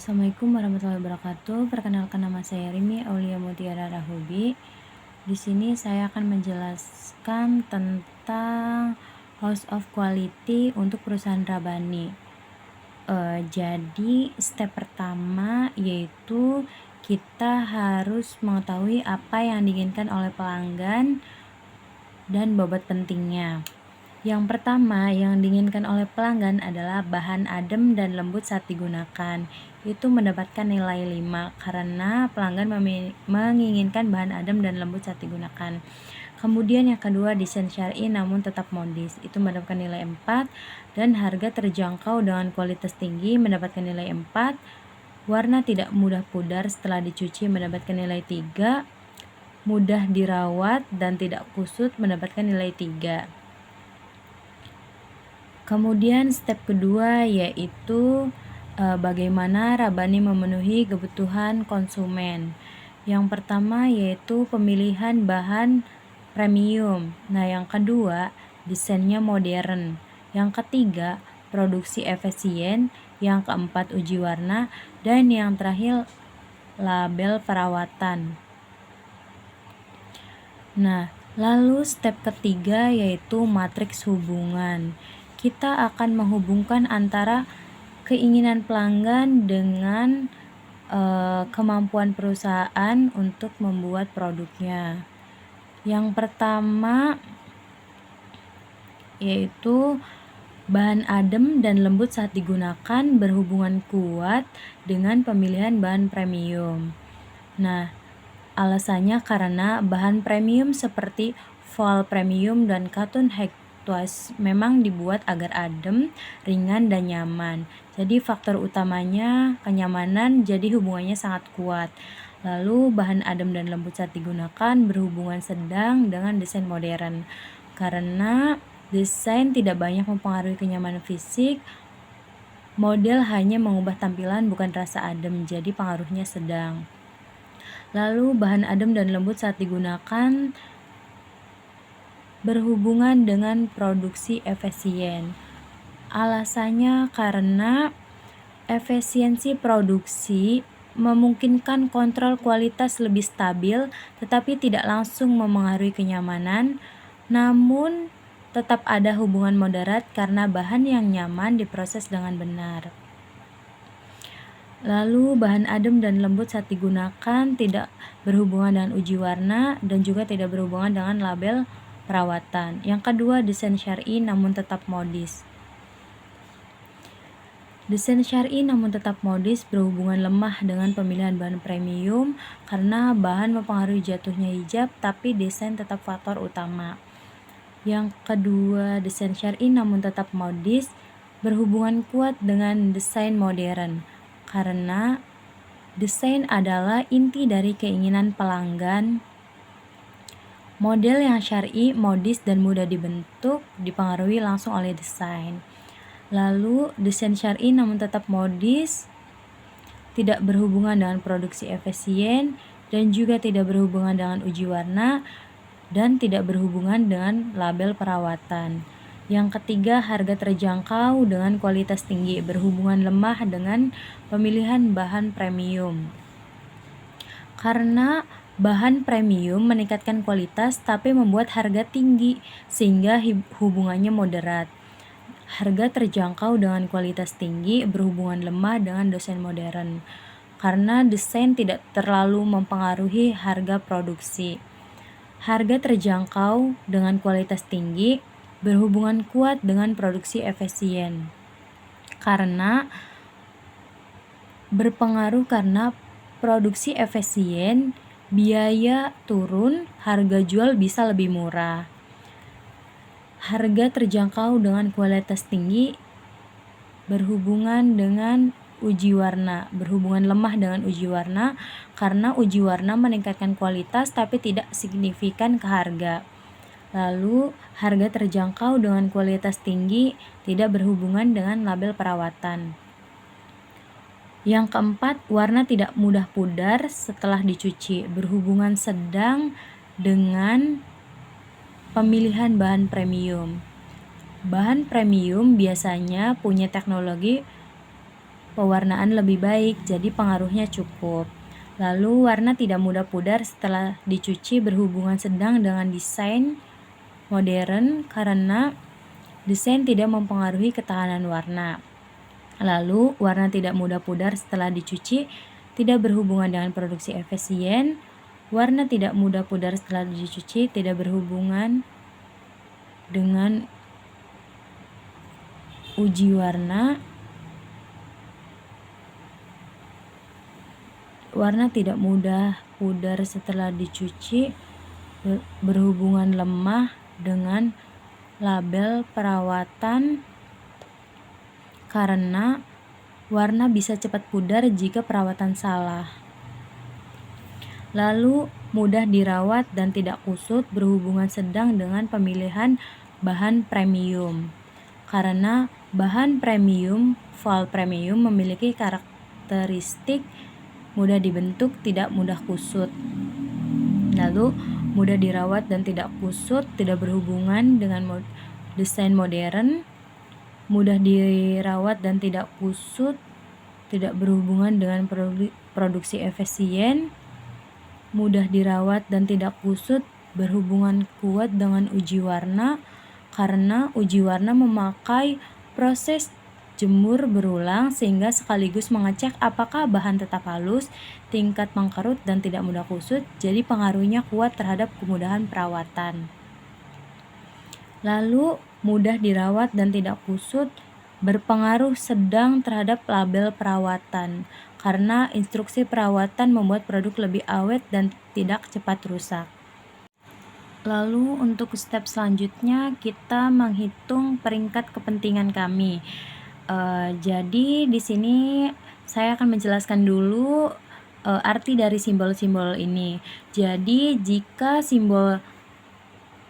Assalamualaikum warahmatullahi wabarakatuh. Perkenalkan, nama saya Rimi Aulia Mutiara Rahubi. Di sini saya akan menjelaskan tentang House of Quality untuk perusahaan Rabani. Jadi step pertama yaitu kita harus mengetahui apa yang diinginkan oleh pelanggan dan bobot pentingnya. Yang pertama yang diinginkan oleh pelanggan adalah bahan adem dan lembut saat digunakan. Itu mendapatkan nilai 5 karena pelanggan menginginkan bahan adem dan lembut saat digunakan. Kemudian yang kedua, desain syar'i namun tetap modis. Itu mendapatkan nilai 4. Dan harga terjangkau dengan kualitas tinggi mendapatkan nilai 4. Warna tidak mudah pudar setelah dicuci mendapatkan nilai 3. Mudah dirawat dan tidak kusut mendapatkan nilai 3. Kemudian step kedua yaitu bagaimana Rabani memenuhi kebutuhan konsumen. Yang pertama yaitu pemilihan bahan premium. Nah, yang kedua desainnya modern. Yang ketiga produksi efisien. Yang keempat uji warna. Dan yang terakhir label perawatan. Nah, lalu step ketiga yaitu matriks hubungan. Kita akan menghubungkan antara keinginan pelanggan dengan kemampuan perusahaan untuk membuat produknya. Yang pertama yaitu bahan adem dan lembut saat digunakan berhubungan kuat dengan pemilihan bahan premium. Nah, alasannya karena bahan premium seperti voile premium dan katun hektoise memang dibuat agar adem, ringan, dan nyaman. Jadi faktor utamanya kenyamanan, jadi hubungannya sangat kuat. Lalu bahan adem dan lembut saat digunakan berhubungan sedang dengan desain modern. Karena desain tidak banyak mempengaruhi kenyamanan fisik, model hanya mengubah tampilan bukan rasa adem, jadi pengaruhnya sedang. Lalu bahan adem dan lembut saat digunakan berhubungan dengan produksi efisien. Alasannya karena efisiensi produksi memungkinkan kontrol kualitas lebih stabil tetapi tidak langsung memengaruhi kenyamanan, namun tetap ada hubungan moderat karena bahan yang nyaman diproses dengan benar. Lalu bahan adem dan lembut saat digunakan tidak berhubungan dengan uji warna dan juga tidak berhubungan dengan label perawatan. Yang kedua, desain syar'i namun tetap modis. Desain syar'i namun tetap modis berhubungan lemah dengan pemilihan bahan premium karena bahan mempengaruhi jatuhnya hijab tapi desain tetap faktor utama. Yang kedua, desain syar'i namun tetap modis berhubungan kuat dengan desain modern karena desain adalah inti dari keinginan pelanggan. Model yang syar'i, modis, dan mudah dibentuk dipengaruhi langsung oleh desain. Lalu desain syar'i namun tetap modis tidak berhubungan dengan produksi efisien dan juga tidak berhubungan dengan uji warna dan tidak berhubungan dengan label perawatan. Yang ketiga, harga terjangkau dengan kualitas tinggi berhubungan lemah dengan pemilihan bahan premium. Karena bahan premium meningkatkan kualitas tapi membuat harga tinggi sehingga hubungannya moderat. Harga terjangkau dengan kualitas tinggi berhubungan lemah dengan desain modern. Karena desain tidak terlalu mempengaruhi harga produksi. Harga terjangkau dengan kualitas tinggi berhubungan kuat dengan produksi efisien. Karena berpengaruh karena produksi efisien, biaya turun, harga jual bisa lebih murah. Harga terjangkau dengan kualitas tinggi berhubungan dengan uji warna, berhubungan lemah dengan uji warna karena uji warna meningkatkan kualitas tapi tidak signifikan ke harga. Lalu harga terjangkau dengan kualitas tinggi tidak berhubungan dengan label perawatan. Yang keempat, warna tidak mudah pudar setelah dicuci, berhubungan sedang dengan pemilihan bahan premium. Bahan premium biasanya punya teknologi pewarnaan lebih baik, jadi pengaruhnya cukup. Lalu warna tidak mudah pudar setelah dicuci berhubungan sedang dengan desain modern karena desain tidak mempengaruhi ketahanan warna. Lalu warna tidak mudah pudar setelah dicuci tidak berhubungan dengan produksi efisien. Warna tidak mudah pudar setelah dicuci tidak berhubungan dengan uji warna. Warna tidak mudah pudar setelah dicuci berhubungan lemah dengan label perawatan karena warna bisa cepat pudar jika perawatan salah. Lalu mudah dirawat dan tidak kusut berhubungan sedang dengan pemilihan bahan premium karena bahan premium, val premium memiliki karakteristik mudah dibentuk, tidak mudah kusut. Lalu mudah dirawat dan tidak kusut tidak berhubungan dengan desain modern. Mudah dirawat dan tidak kusut tidak berhubungan dengan produksi efisien. Mudah dirawat dan tidak kusut berhubungan kuat dengan uji warna karena uji warna memakai proses jemur berulang sehingga sekaligus mengecek apakah bahan tetap halus, tingkat mengkerut, dan tidak mudah kusut, jadi pengaruhnya kuat terhadap kemudahan perawatan. Lalu mudah dirawat dan tidak kusut berpengaruh sedang terhadap label perawatan karena instruksi perawatan membuat produk lebih awet dan tidak cepat rusak. Lalu untuk step selanjutnya kita menghitung peringkat kepentingan kami. Jadi di sini saya akan menjelaskan dulu arti dari simbol-simbol ini. Jadi jika simbol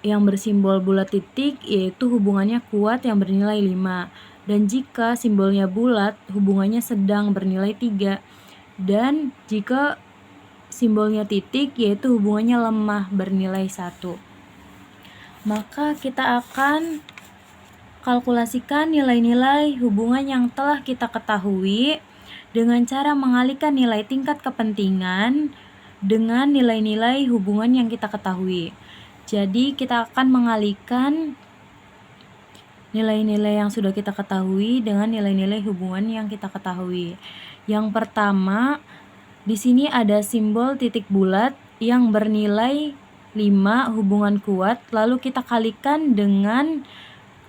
yang bersimbol bulat titik yaitu hubungannya kuat yang bernilai 5, dan jika simbolnya bulat hubungannya sedang bernilai 3, dan jika simbolnya titik yaitu hubungannya lemah bernilai 1. Maka kita akan kalkulasikan nilai-nilai hubungan yang telah kita ketahui dengan cara mengalihkan nilai tingkat kepentingan dengan nilai-nilai hubungan yang kita ketahui. Jadi kita akan mengalihkan nilai-nilai yang sudah kita ketahui dengan nilai-nilai hubungan yang kita ketahui. Yang pertama, di sini ada simbol titik bulat yang bernilai 5 hubungan kuat, lalu kita kalikan dengan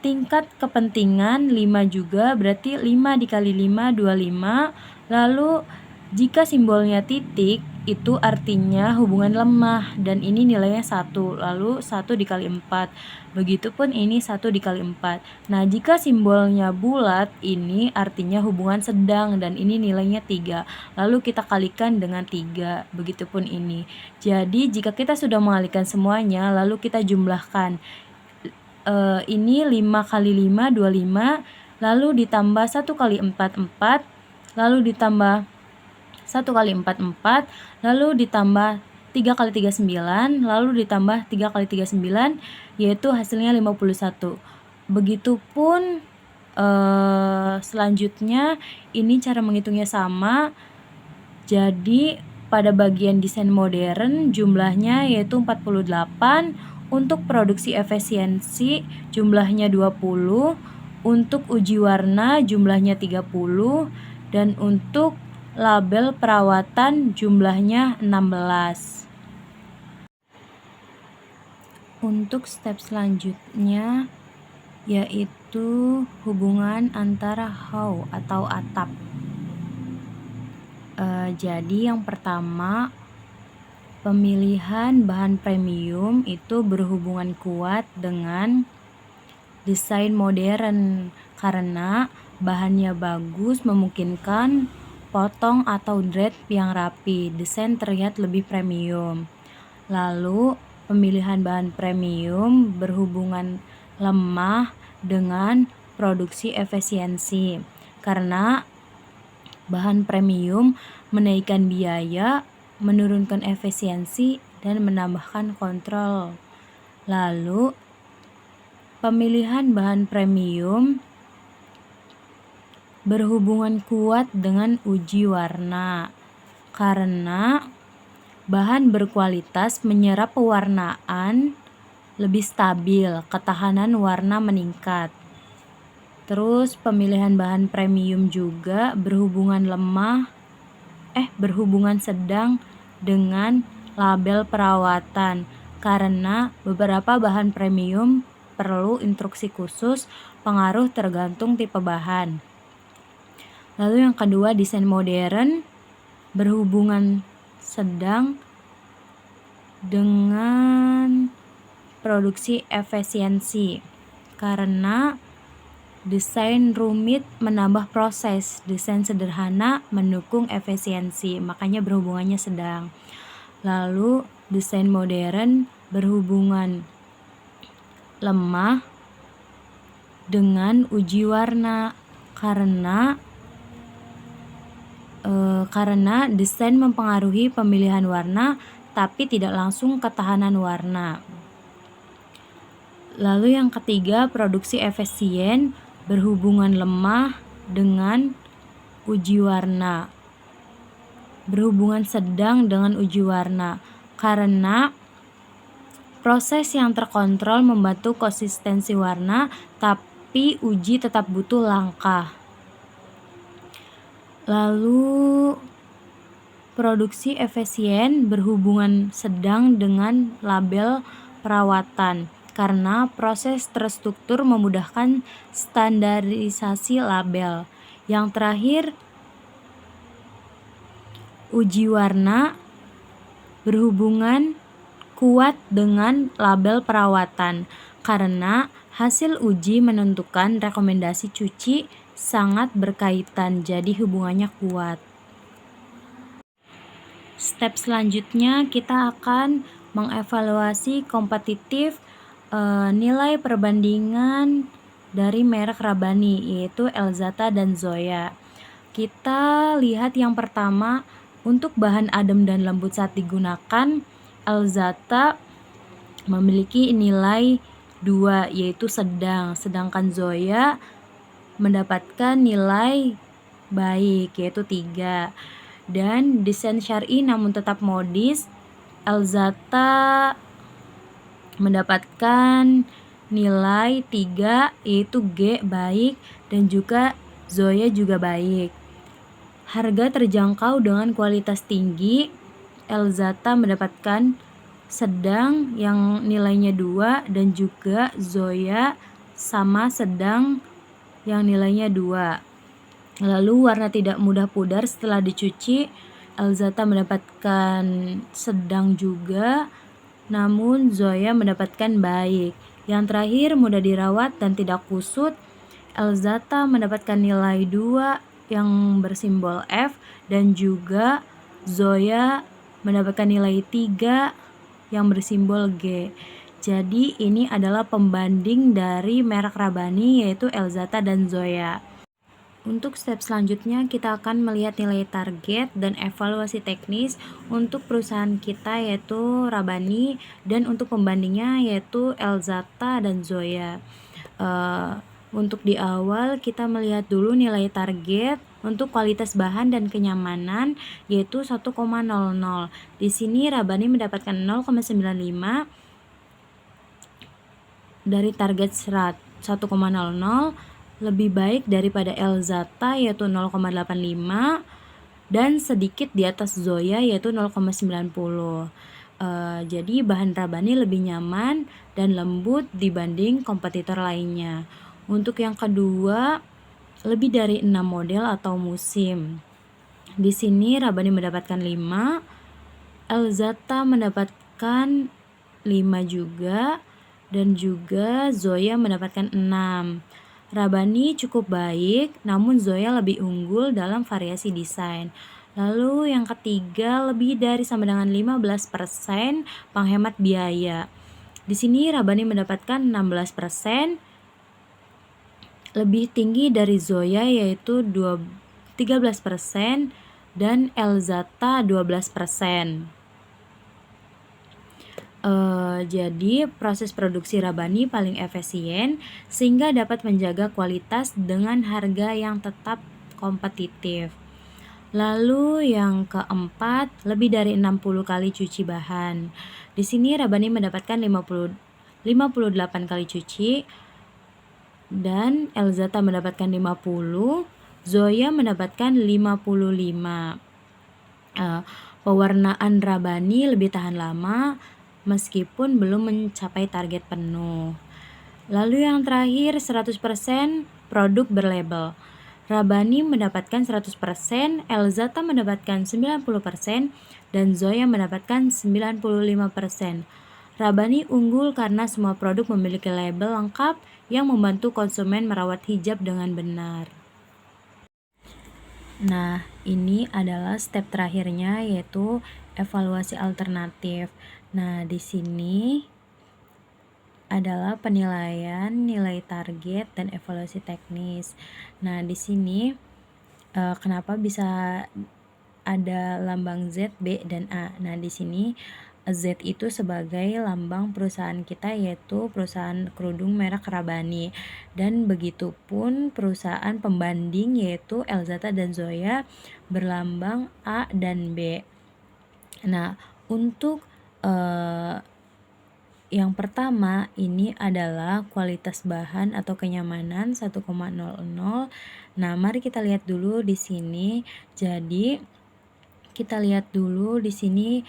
tingkat kepentingan 5 juga, berarti 5 dikali 5, 25. Lalu jika simbolnya titik itu artinya hubungan lemah dan ini nilainya 1, lalu 1 dikali 4. Begitupun ini 1 dikali 4. Nah jika simbolnya bulat ini artinya hubungan sedang dan ini nilainya 3, lalu kita kalikan dengan 3. Begitupun ini. Jadi jika kita sudah mengalihkan semuanya lalu kita jumlahkan. Ini 5 kali 5 25, lalu ditambah 1 kali 4 4, lalu ditambah 1 kali 4 4, lalu ditambah 3 kali 3 9, lalu ditambah 3 kali 3 9, yaitu hasilnya 51. Begitupun selanjutnya ini cara menghitungnya sama. Jadi pada bagian desain modern jumlahnya yaitu 48, untuk produksi efisiensi jumlahnya 20, untuk uji warna jumlahnya 30, dan untuk label perawatan jumlahnya 16. Untuk step selanjutnya yaitu hubungan antara how atau atap. Jadi yang pertama, pemilihan bahan premium itu berhubungan kuat dengan desain modern karena bahannya bagus memungkinkan potong atau drape yang rapi, desain terlihat lebih premium. Lalu pemilihan bahan premium berhubungan lemah dengan produksi efisiensi karena bahan premium menaikkan biaya, menurunkan efisiensi, dan menambahkan kontrol. Lalu pemilihan bahan premium berhubungan kuat dengan uji warna karena bahan berkualitas menyerap pewarnaan lebih stabil, ketahanan warna meningkat. Terus pemilihan bahan premium juga berhubungan sedang dengan label perawatan karena beberapa bahan premium perlu instruksi khusus, pengaruh tergantung tipe bahan. Lalu yang kedua, desain modern berhubungan sedang dengan produksi efisiensi karena desain rumit menambah proses, desain sederhana mendukung efisiensi, makanya berhubungannya sedang. Lalu desain modern berhubungan lemah dengan uji warna karena desain mempengaruhi pemilihan warna tapi tidak langsung ketahanan warna. Lalu yang ketiga, produksi efisien berhubungan lemah dengan uji warna. Berhubungan sedang dengan uji warna karena proses yang terkontrol membantu konsistensi warna, tapi uji tetap butuh langkah. Lalu produksi efisien berhubungan sedang dengan label perawatan karena proses terstruktur memudahkan standarisasi label. Yang terakhir, uji warna berhubungan kuat dengan label perawatan karena hasil uji menentukan rekomendasi cuci sangat berkaitan, jadi hubungannya kuat. Step selanjutnya kita akan mengevaluasi kompetitif nilai perbandingan dari merek Rabbani, yaitu Elzata dan Zoya. Kita lihat yang pertama, untuk bahan adem dan lembut saat digunakan, Elzata memiliki nilai 2, yaitu sedang, sedangkan Zoya mendapatkan nilai baik, yaitu 3. Dan desain syar'i namun tetap modis, Elzata mendapatkan nilai 3, yaitu G baik, dan juga Zoya juga baik. Harga terjangkau dengan kualitas tinggi, Elzata mendapatkan sedang yang nilainya 2, dan juga Zoya sama sedang yang nilainya 2. Lalu warna tidak mudah pudar setelah dicuci, Elzata mendapatkan sedang juga, namun Zoya mendapatkan baik. Yang terakhir, mudah dirawat dan tidak kusut, Elzata mendapatkan nilai 2 yang bersimbol F, dan juga Zoya mendapatkan nilai 3 yang bersimbol G. Jadi ini adalah pembanding dari merek Rabbani, yaitu Elzata dan Zoya. Untuk step selanjutnya kita akan melihat nilai target dan evaluasi teknis untuk perusahaan kita, yaitu Rabbani, dan untuk pembandingnya yaitu Elzata dan Zoya. Untuk di awal kita melihat dulu nilai target untuk kualitas bahan dan kenyamanan, yaitu 1,00. Di sini Rabbani mendapatkan 0,95 dari target 1,00, lebih baik daripada Elzata yaitu 0,85 dan sedikit di atas Zoya yaitu 0,90. Jadi bahan Rabbani lebih nyaman dan lembut dibanding kompetitor lainnya. Untuk yang kedua, lebih dari 6 model atau musim. Di sini Rabbani mendapatkan 5, Elzata mendapatkan 5 juga, dan juga Zoya mendapatkan 6. Rabbani cukup baik, namun Zoya lebih unggul dalam variasi desain. Lalu yang ketiga, lebih dari sama dengan 15% penghemat biaya. Di sini Rabbani mendapatkan 16%, lebih tinggi dari Zoya yaitu 13% dan Elzata 12%. Jadi proses produksi Rabbani paling efisien sehingga dapat menjaga kualitas dengan harga yang tetap kompetitif. Lalu yang keempat, lebih dari 60 kali cuci bahan. Di sini Rabani mendapatkan 58 kali cuci dan Elzata mendapatkan 50, Zoya mendapatkan 55. Pewarnaan Rabani lebih tahan lama meskipun belum mencapai target penuh. Lalu yang terakhir 100% produk berlabel. Rabani mendapatkan 100%, Elzata mendapatkan 90%, dan Zoya mendapatkan 95%. Rabani unggul karena semua produk memiliki label lengkap yang membantu konsumen merawat hijab dengan benar. Nah, ini adalah step terakhirnya, yaitu evaluasi alternatif. Nah, di sini adalah penilaian, nilai target, dan evaluasi teknis. Nah, di sini kenapa bisa ada lambang Z, B, dan A. Nah, di sini Z itu sebagai lambang perusahaan kita, yaitu perusahaan kerudung merek Rabani. Dan begitupun perusahaan pembanding, yaitu Elzata dan Zoya, berlambang A dan B. Nah, untuk yang pertama ini adalah kualitas bahan atau kenyamanan 1,00. Nah, mari kita lihat dulu di sini. Jadi kita lihat dulu di sini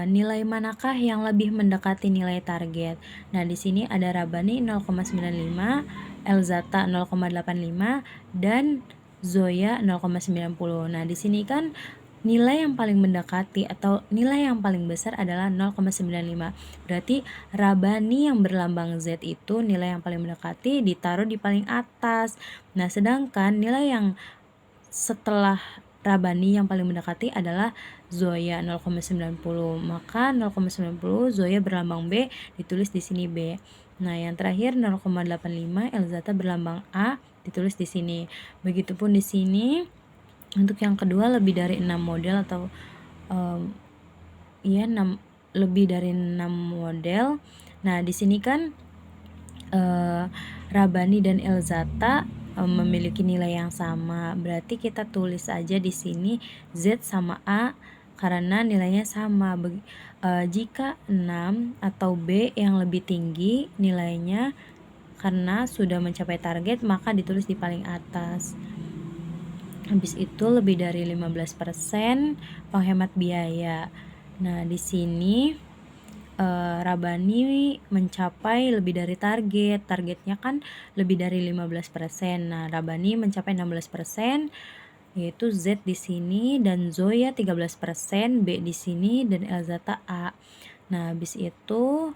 nilai manakah yang lebih mendekati nilai target. Nah, di sini ada Rabani 0,95, Elzata 0,85, dan Zoya 0,90. Nah, di sini kan nilai yang paling mendekati atau nilai yang paling besar adalah 0,95. Berarti Rabani yang berlambang Z itu nilai yang paling mendekati ditaruh di paling atas. Nah, sedangkan nilai yang setelah Rabani yang paling mendekati adalah Zoya 0,90. Maka 0,90 Zoya berlambang B, ditulis di sini B. Nah, yang terakhir 0,85 Elzata berlambang A, ditulis di sini. Begitupun di sini. Untuk yang kedua, lebih dari 6 model atau lebih dari 6 model. Nah, di sini kan Rabani dan Elzata memiliki nilai yang sama. Berarti kita tulis aja di sini Z sama A karena nilainya sama. Jika 6 atau B yang lebih tinggi nilainya karena sudah mencapai target, maka ditulis di paling atas. Habis itu lebih dari 15% penghemat biaya. Nah, di sini Rabani mencapai lebih dari target. Targetnya kan lebih dari 15%. Nah, Rabani mencapai 16%, yaitu Z di sini, dan Zoya 13%, B di sini, dan Elzata A. Nah, habis itu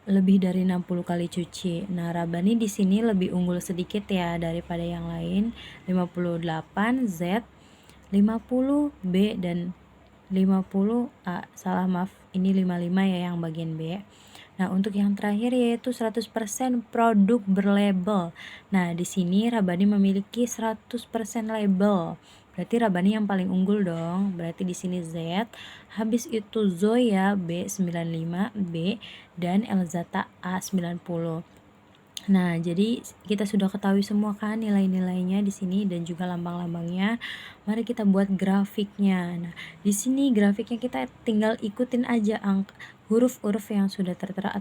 lebih dari 60 kali cuci. Nah, Rabani di sini lebih unggul sedikit ya daripada yang lain. 58 Z, 50 B, dan 50 A. Salah, maaf. Ini 55 ya yang bagian B. Nah, untuk yang terakhir yaitu 100% produk berlabel. Nah, di sini Rabani memiliki 100% label. Berarti Rabani yang paling unggul dong. Berarti di sini Z. Habis itu Zoya B95, B, dan Elzata A90. Nah, jadi kita sudah ketahui semua kan nilai-nilainya di sini dan juga lambang-lambangnya. Mari kita buat grafiknya. Nah, di sini grafiknya kita tinggal ikutin aja huruf-huruf yang sudah tertera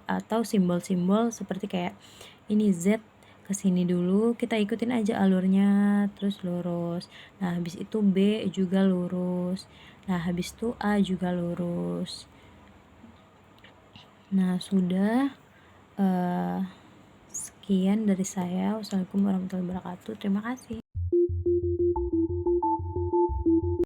atau simbol-simbol seperti kayak ini Z ke sini dulu, kita ikutin aja alurnya terus lurus. Nah, habis itu B juga lurus. Nah, habis itu A juga lurus. Nah, sudah sekian dari saya. Wassalamualaikum warahmatullahi wabarakatuh. Terima kasih.